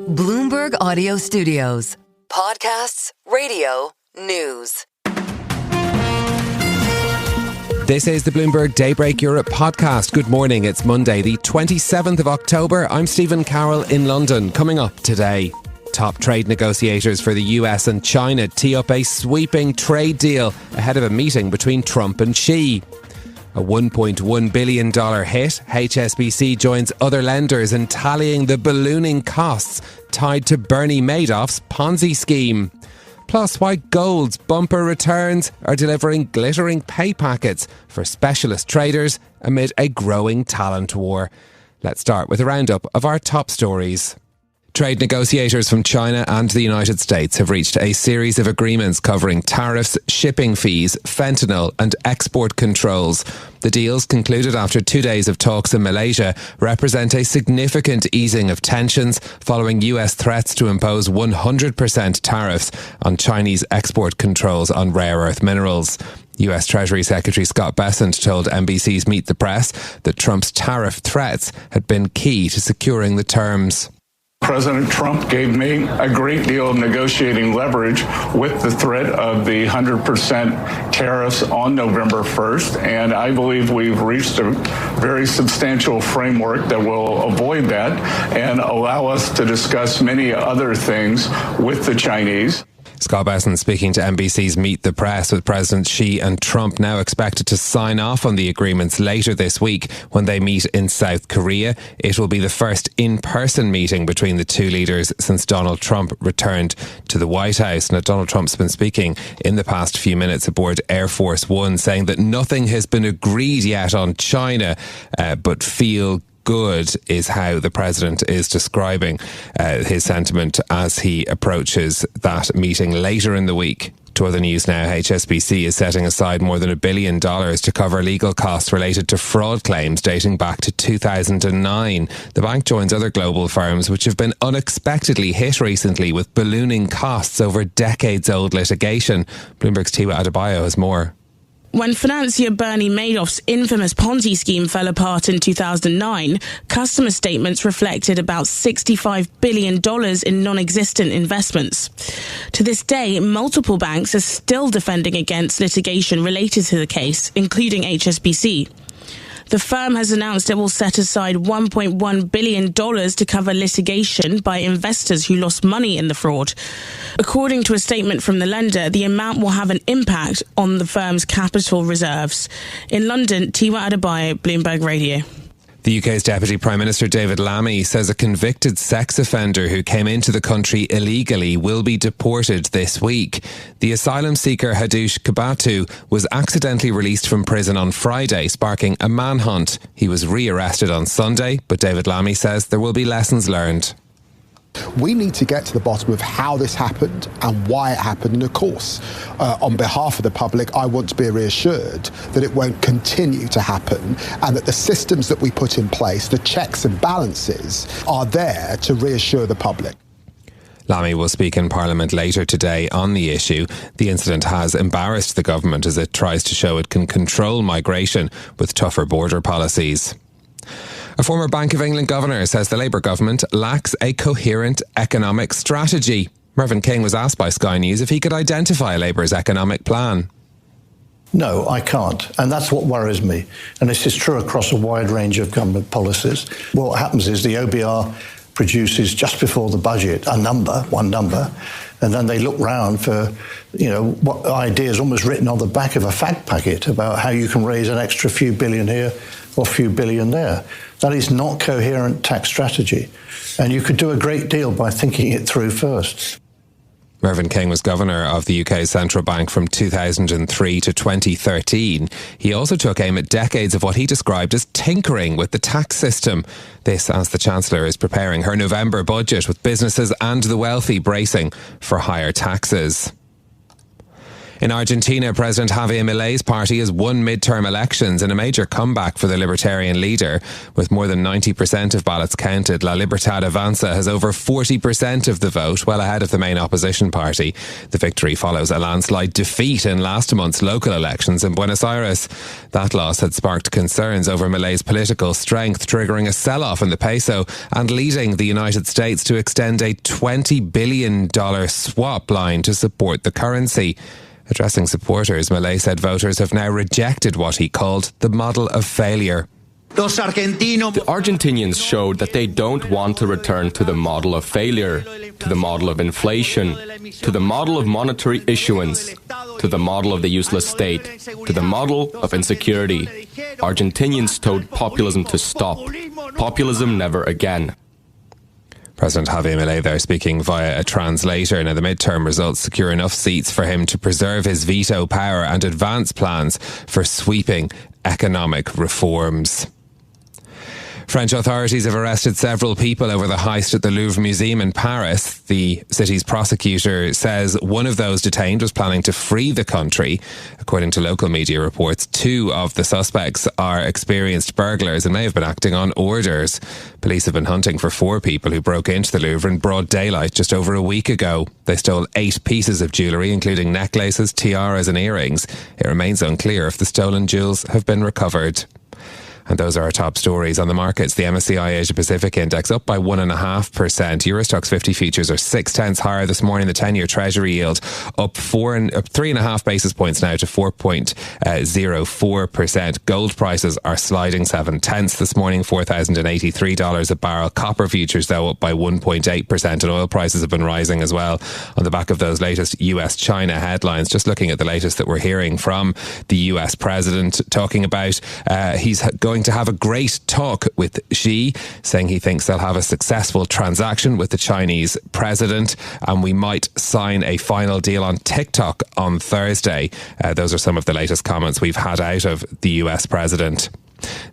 Bloomberg Audio Studios. Podcasts, radio, news. This is the Bloomberg Daybreak Europe podcast. Good morning, it's Monday, the 27th of October. I'm Stephen Carroll in London. Coming up today, top trade negotiators for the US and China tee up a sweeping trade deal ahead of a meeting between Trump and Xi. A $1.1 billion hit, HSBC joins other lenders in tallying the ballooning costs tied to Bernie Madoff's Ponzi scheme. Plus, why gold's bumper returns are delivering glittering pay packets for specialist traders amid a growing talent war. Let's start with a roundup of our top stories. Trade negotiators from China and the United States have reached a series of agreements covering tariffs, shipping fees, fentanyl and export controls. The deals, concluded after 2 days of talks in Malaysia, represent a significant easing of tensions following US threats to impose 100% tariffs on Chinese export controls on rare earth minerals. US Treasury Secretary Scott Bessent told NBC's Meet the Press that Trump's tariff threats had been key to securing the terms. President Trump gave me a great deal of negotiating leverage with the threat of the 100% tariffs on November 1st, and I believe we've reached a very substantial framework that will avoid that and allow us to discuss many other things with the Chinese. Scott Bessent speaking to NBC's Meet the Press, with President Xi and Trump now expected to sign off on the agreements later this week when they meet in South Korea. It will be the first in-person meeting between the two leaders since Donald Trump returned to the White House. Now, Donald Trump's been speaking in the past few minutes aboard Air Force One, saying that nothing has been agreed yet on China, but feel good is how the president is describing his sentiment as he approaches that meeting later in the week. To other news now, HSBC is setting aside more than $1 billion to cover legal costs related to fraud claims dating back to 2009. The bank joins other global firms which have been unexpectedly hit recently with ballooning costs over decades-old litigation. Bloomberg's Tiwa Adebayo has more. When financier Bernie Madoff's infamous Ponzi scheme fell apart in 2009, customer statements reflected about $65 billion in non-existent investments. To this day, multiple banks are still defending against litigation related to the case, including HSBC. The firm has announced it will set aside $1.1 billion to cover litigation by investors who lost money in the fraud. According to a statement from the lender, the amount will have an impact on the firm's capital reserves. In London, Tiwa Adebayo, Bloomberg Radio. The UK's Deputy Prime Minister David Lammy says a convicted sex offender who came into the country illegally will be deported this week. The asylum seeker Hadush Kabatu was accidentally released from prison on Friday, sparking a manhunt. He was rearrested on Sunday, but David Lammy says there will be lessons learned. We need to get to the bottom of how this happened and why it happened. And of course, on behalf of the public, I want to be reassured that it won't continue to happen and that the systems that we put in place, the checks and balances, are there to reassure the public. Lammy will speak in Parliament later today on the issue. The incident has embarrassed the government as it tries to show it can control migration with tougher border policies. A former Bank of England governor says the Labour government lacks a coherent economic strategy. Mervyn King was asked by Sky News if he could identify Labour's economic plan. No, I can't. And that's what worries me. And this is true across a wide range of government policies. What happens is the OBR produces just before the budget one number, and then they look round for, what ideas almost written on the back of a fact packet about how you can raise an extra few billion here or a few billion there. That is not coherent tax strategy. And you could do a great deal by thinking it through first. Mervyn King was governor of the UK's central bank from 2003 to 2013. He also took aim at decades of what he described as tinkering with the tax system. This as the Chancellor is preparing her November budget, with businesses and the wealthy bracing for higher taxes. In Argentina, President Javier Milei's party has won midterm elections in a major comeback for the libertarian leader. With more than 90% of ballots counted, La Libertad Avanza has over 40% of the vote, well ahead of the main opposition party. The victory follows a landslide defeat in last month's local elections in Buenos Aires. That loss had sparked concerns over Milei's political strength, triggering a sell-off in the peso and leading the United States to extend a $20 billion swap line to support the currency. Addressing supporters, Milei said voters have now rejected what he called the model of failure. The Argentinians showed that they don't want to return to the model of failure, to the model of inflation, to the model of monetary issuance, to the model of the useless state, to the model of insecurity. Argentinians told populism to stop. Populism never again. President Javier Milei there speaking via a translator. Now, the midterm results secure enough seats for him to preserve his veto power and advance plans for sweeping economic reforms. French authorities have arrested several people over the heist at the Louvre Museum in Paris. The city's prosecutor says one of those detained was planning to flee the country. According to local media reports, 2 of the suspects are experienced burglars and may have been acting on orders. Police have been hunting for 4 people who broke into the Louvre in broad daylight just over a week ago. They stole 8 pieces of jewellery, including necklaces, tiaras and earrings. It remains unclear if the stolen jewels have been recovered. And those are our top stories on the markets. The MSCI Asia Pacific Index up by 1.5%. Eurostoxx 50 futures are 0.6 higher this morning. The 10-year Treasury yield up 3.5 basis points now to 4.04%. Gold prices are sliding 0.7 this morning, $4,083 a barrel. Copper futures, though, up by 1.8%. And oil prices have been rising as well on the back of those latest US-China headlines. Just looking at the latest that we're hearing from the US president, talking about he's going to have a great talk with Xi, saying he thinks they'll have a successful transaction with the Chinese president, and we might sign a final deal on TikTok on Thursday. Those are some of the latest comments we've had out of the US president.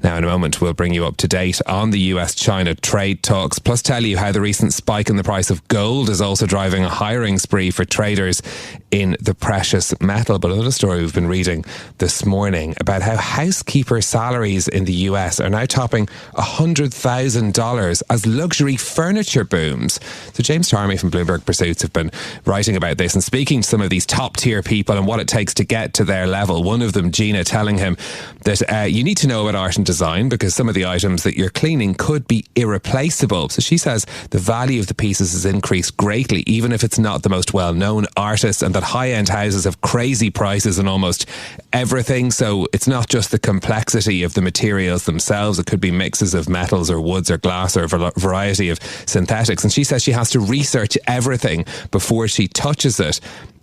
Now, in a moment, we'll bring you up to date on the US-China trade talks, plus tell you how the recent spike in the price of gold is also driving a hiring spree for traders in the precious metal. But another story we've been reading this morning about how housekeeper salaries in the US are now topping $100,000 as luxury furniture booms. So James Tarmy from Bloomberg Pursuits have been writing about this and speaking to some of these top-tier people and what it takes to get to their level. One of them, Gina, telling him that you need to know about art and design because some of the items that you're cleaning could be irreplaceable. So she says the value of the pieces has increased greatly, even if it's not the most well-known artist, and that high-end houses have crazy prices on almost everything. So it's not just the complexity of the materials themselves. It could be mixes of metals or woods or glass or a variety of synthetics. And she says she has to research everything before she touches it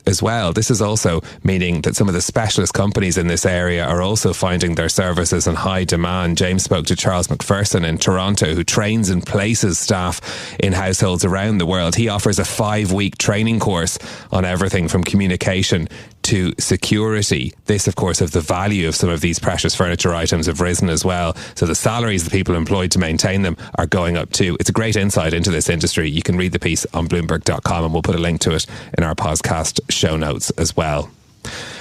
as well. This is also meaning that some of the specialist companies in this area are also finding their services in high demand. James spoke to Charles McPherson in Toronto, who trains and places staff in households around the world. He offers a 5-week training course on everything from communication to security. This, of course, of the value of some of these precious furniture items have risen as well. So the salaries the people employed to maintain them are going up too. It's a great insight into this industry. You can read the piece on Bloomberg.com and we'll put a link to it in our podcast show notes as well.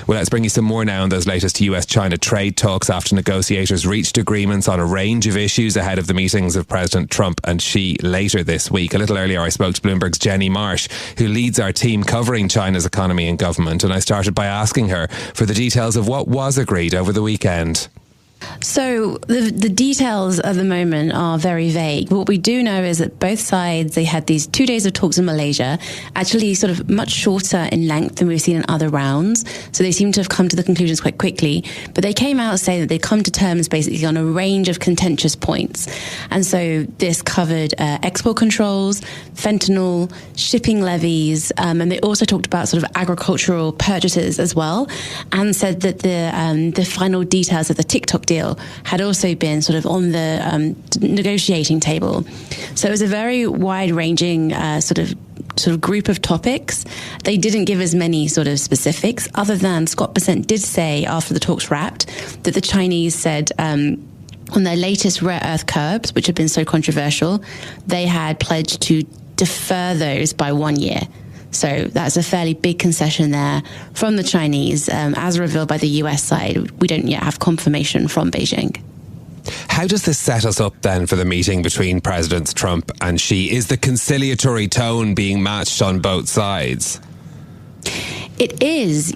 Well, let's bring you some more now on those latest US-China trade talks after negotiators reached agreements on a range of issues ahead of the meetings of President Trump and Xi later this week. A little earlier, I spoke to Bloomberg's Jenny Marsh, who leads our team covering China's economy and government, and I started by asking her for the details of what was agreed over the weekend. So the details at the moment are very vague. What we do know is that both sides, they had these 2 days of talks in Malaysia, actually sort of much shorter in length than we've seen in other rounds. So they seem to have come to the conclusions quite quickly. But they came out saying that they'd come to terms basically on a range of contentious points. And so this covered export controls, fentanyl, shipping levies, and they also talked about sort of agricultural purchases as well, and said that the final details of the TikTok deal had also been sort of on the negotiating table. So it was a very wide-ranging sort of group of topics. They didn't give as many sort of specifics, other than Scott Bessent did say after the talks wrapped that the Chinese said on their latest rare earth curbs, which have been so controversial, they had pledged to defer those by 1 year. So that's a fairly big concession there from the Chinese. As revealed by the US side, we don't yet have confirmation from Beijing. How does this set us up then for the meeting between Presidents Trump and Xi? Is the conciliatory tone being matched on both sides? It is.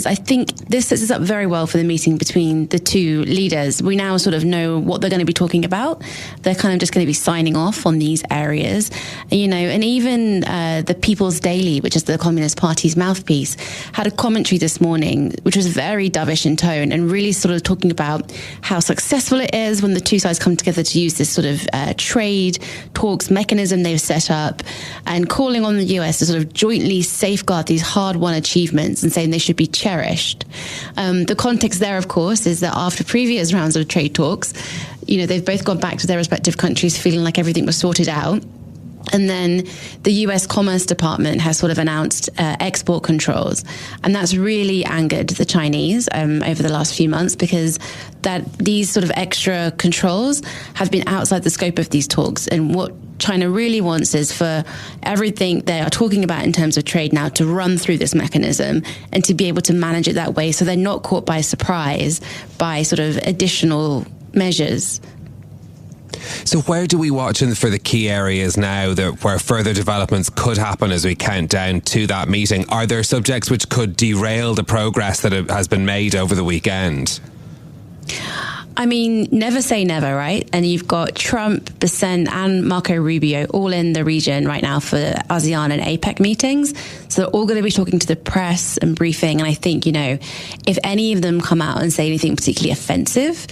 I think this sets us up very well for the meeting between the two leaders. We now sort of know what they're going to be talking about. They're kind of just going to be signing off on these areas, and even the People's Daily, which is the Communist Party's mouthpiece, had a commentary this morning, which was very dovish in tone and really sort of talking about how successful it is when the two sides come together to use this sort of trade talks mechanism they've set up, and calling on the US to sort of jointly safeguard these hard-won achievements and saying they should be cherished. The context there, of course, is that after previous rounds of trade talks, they've both gone back to their respective countries feeling like everything was sorted out. And then the US Commerce Department has sort of announced export controls. And that's really angered the Chinese over the last few months, because these sort of extra controls have been outside the scope of these talks. And what China really wants is for everything they are talking about in terms of trade now to run through this mechanism and to be able to manage it that way, so they're not caught by surprise by sort of additional measures. So where do we watch for the key areas now where further developments could happen as we count down to that meeting? Are there subjects which could derail the progress that has been made over the weekend? I mean, never say never, right? And you've got Trump, Bessent and Marco Rubio all in the region right now for ASEAN and APEC meetings. So they're all going to be talking to the press and briefing. And I think, if any of them come out and say anything particularly offensive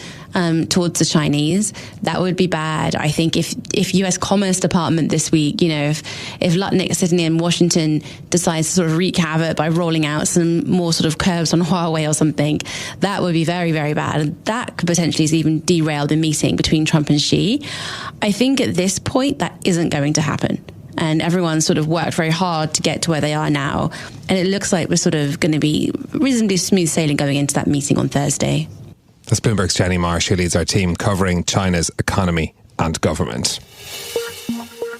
towards the Chinese, that would be bad. I think if US Commerce Department this week, if Lutnick sitting in Washington decides to sort of wreak havoc by rolling out some more sort of curbs on Huawei or something, that would be very, very bad. And that could potentially even derail the meeting between Trump and Xi. I think at this point that isn't going to happen. And everyone's sort of worked very hard to get to where they are now. And it looks like we're sort of going to be reasonably smooth sailing going into that meeting on Thursday. That's Bloomberg's Jenny Marsh, who leads our team covering China's economy and government.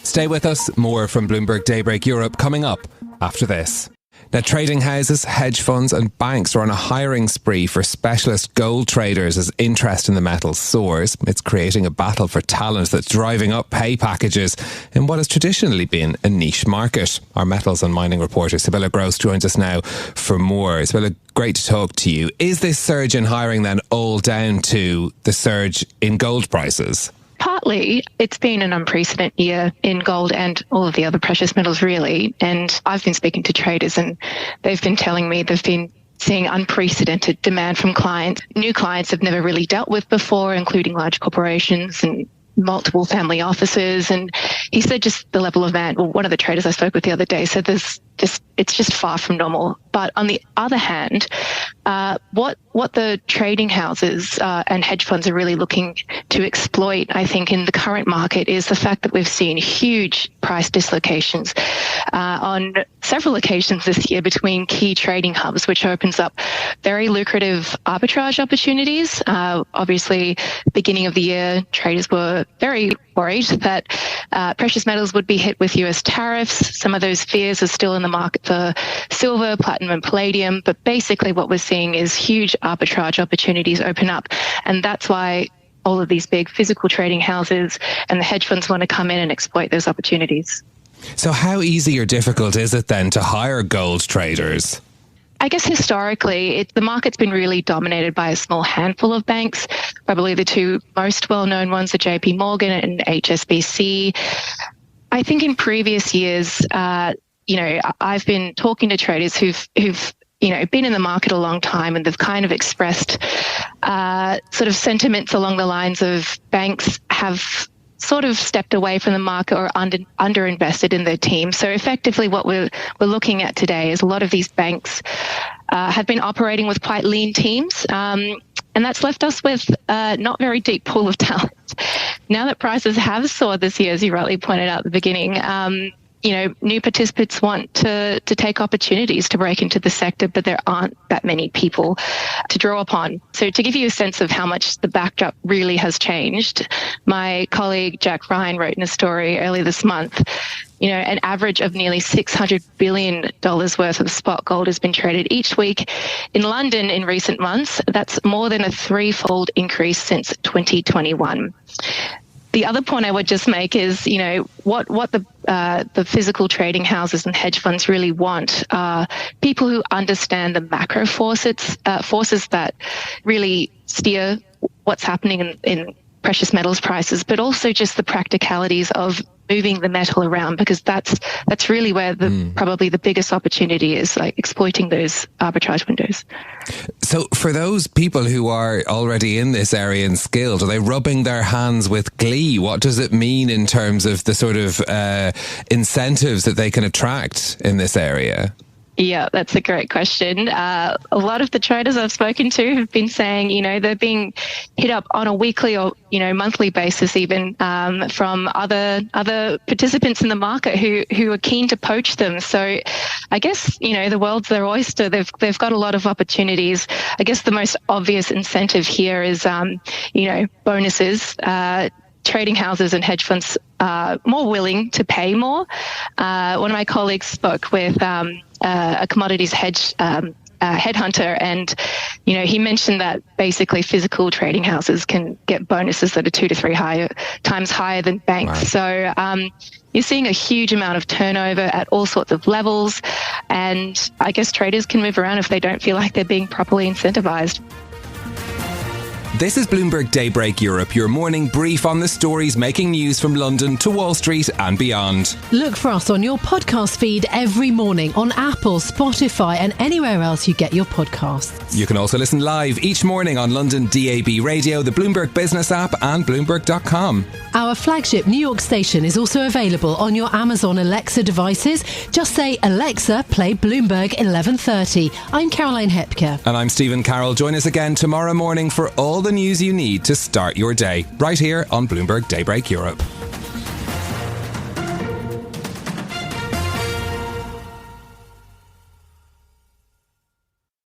Stay with us. More from Bloomberg Daybreak Europe coming up after this. Now, trading houses, hedge funds and banks are on a hiring spree for specialist gold traders as interest in the metal soars. It's creating a battle for talent that's driving up pay packages in what has traditionally been a niche market. Our metals and mining reporter Sibylla Gross joins us now for more. Sibylla, great to talk to you. Is this surge in hiring then all down to the surge in gold prices? Partly, it's been an unprecedented year in gold and all of the other precious metals, really. And I've been speaking to traders and they've been telling me they've been seeing unprecedented demand from clients, new clients they've never really dealt with before, including large corporations and multiple family offices. And he said just the level of demand, well, one of the traders I spoke with the other day said it's just far from normal. But on the other hand, what the trading houses and hedge funds are really looking to exploit, I think, in the current market is the fact that we've seen huge price dislocations on several occasions this year between key trading hubs, which opens up very lucrative arbitrage opportunities. Obviously, beginning of the year, traders were very worried that precious metals would be hit with US tariffs. Some of those fears are still in the market for silver, platinum, and palladium. But basically what we're seeing is huge arbitrage opportunities open up. And that's why all of these big physical trading houses and the hedge funds want to come in and exploit those opportunities. So how easy or difficult is it then to hire gold traders? I guess historically, the market's been really dominated by a small handful of banks. Probably the two most well-known ones are JP Morgan and HSBC. I think in previous years, I've been talking to traders who've been in the market a long time, and they've kind of expressed sort of sentiments along the lines of banks have sort of stepped away from the market or underinvested in their team. So effectively what we're looking at today is a lot of these banks have been operating with quite lean teams, and that's left us with not very deep pool of talent. Now that prices have soared this year, as you rightly pointed out at the beginning, new participants want to take opportunities to break into the sector, but there aren't that many people to draw upon. So to give you a sense of how much the backdrop really has changed, my colleague Jack Ryan wrote in a story earlier this month, an average of nearly $600 billion worth of spot gold has been traded each week in London in recent months. That's more than a threefold increase since 2021. The other point I would just make is, what the physical trading houses and hedge funds really want are people who understand the macro forces that really steer what's happening in precious metals prices, but also just the practicalities of moving the metal around, because that's really where probably the biggest opportunity is, like exploiting those arbitrage windows. So for those people who are already in this area and skilled, are they rubbing their hands with glee? What does it mean in terms of the sort of incentives that they can attract in this area? Yeah, that's a great question. A lot of the traders I've spoken to have been saying, they're being hit up on a weekly or, monthly basis even from other participants in the market who are keen to poach them. So I guess, the world's their oyster. They've got a lot of opportunities. I guess the most obvious incentive here is, bonuses. Trading houses and hedge funds are more willing to pay more. One of my colleagues spoke with a commodities hedge headhunter, and he mentioned that basically physical trading houses can get bonuses that are 2 to 3 times higher than banks. Wow. So you're seeing a huge amount of turnover at all sorts of levels, and I guess traders can move around if they don't feel like they're being properly incentivized. This is Bloomberg Daybreak Europe, your morning brief on the stories making news from London to Wall Street and beyond. Look for us on your podcast feed every morning on Apple, Spotify and anywhere else you get your podcasts. You can also listen live each morning on London DAB Radio, the Bloomberg Business app and Bloomberg.com. Our flagship New York station is also available on your Amazon Alexa devices. Just say, Alexa, play Bloomberg 1130. I'm Caroline Hepker. And I'm Stephen Carroll. Join us again tomorrow morning for all the news you need to start your day, right here on Bloomberg Daybreak Europe.